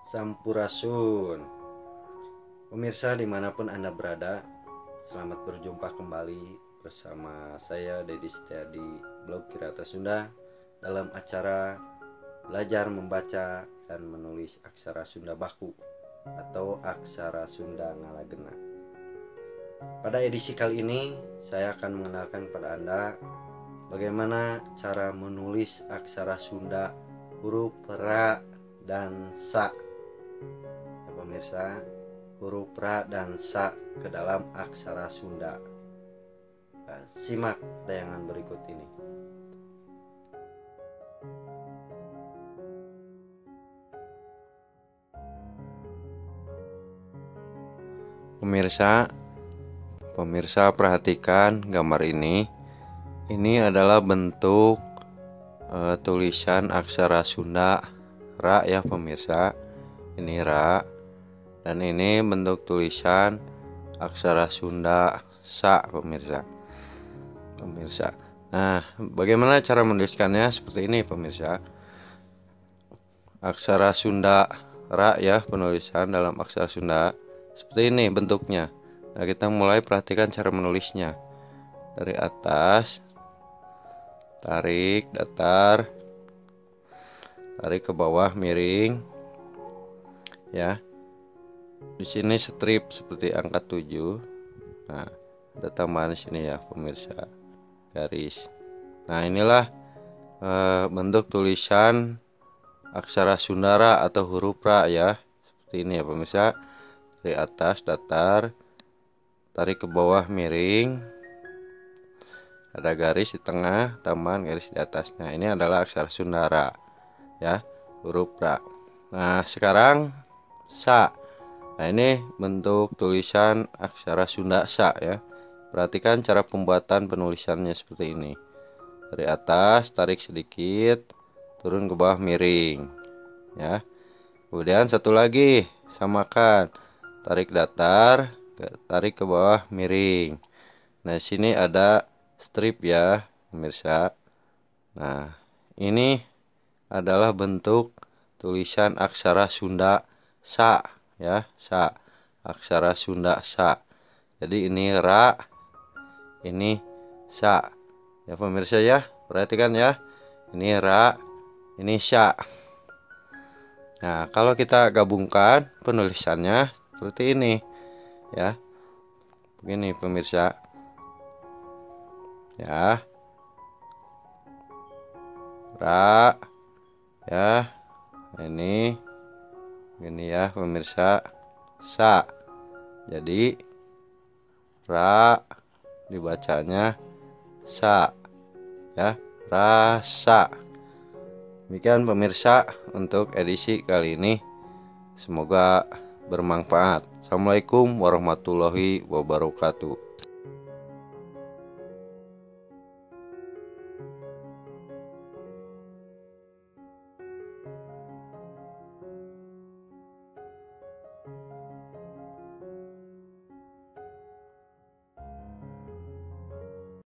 Sampurasun. Pemirsa dimanapun Anda berada, selamat berjumpa kembali bersama saya Dedi Setiadi, blog Kirata Sunda, dalam acara belajar membaca dan menulis aksara Sunda Baku atau aksara Sunda Ngalagena. Pada edisi kali ini saya akan mengenalkan kepada Anda bagaimana cara menulis aksara Sunda huruf ra dan sa. Ya, pemirsa, huruf ra dan sa ke dalam aksara Sunda. Simak tayangan berikut ini. Pemirsa perhatikan gambar ini. Ini adalah bentuk tulisan aksara Sunda ra ya pemirsa. Ini ra. Dan ini bentuk tulisan aksara Sunda sa pemirsa. Nah, bagaimana cara menuliskannya? Seperti ini pemirsa. Aksara Sunda ra ya, penulisan dalam aksara Sunda seperti ini bentuknya. Nah, kita mulai perhatikan cara menulisnya. Dari atas tarik datar, tarik ke bawah miring ya. Di sini strip seperti angka 7. Nah, ada tambahan di sini ya pemirsa, garis. Nah, inilah bentuk tulisan aksara Sunda atau huruf ra ya. Seperti ini ya pemirsa. Dari atas datar, tarik ke bawah miring, ada garis di tengah, tambahan garis di atasnya. Ini adalah aksara Sunda ra ya, huruf ra. Nah, sekarang sa. Nah, ini bentuk tulisan aksara Sunda sa ya. Perhatikan cara pembuatan penulisannya seperti ini. Dari atas tarik sedikit, turun ke bawah miring ya. Kemudian satu lagi, samakan. Tarik datar, tarik ke bawah miring. Nah, sini ada strip ya pemirsa. Nah, ini adalah bentuk tulisan aksara Sunda sa ya, sa. Aksara Sunda sa. Jadi ini ra, ini sa. Ya pemirsa ya, perhatikan ya. Ini ra, ini sa. Nah, kalau kita gabungkan penulisannya seperti ini ya. Begini pemirsa. Ya. Ra ya. Ini ya pemirsa, sa. Jadi ra dibacanya sa ya, rasa. Demikian pemirsa untuk edisi kali ini. Semoga bermanfaat. Assalamualaikum warahmatullahi wabarakatuh.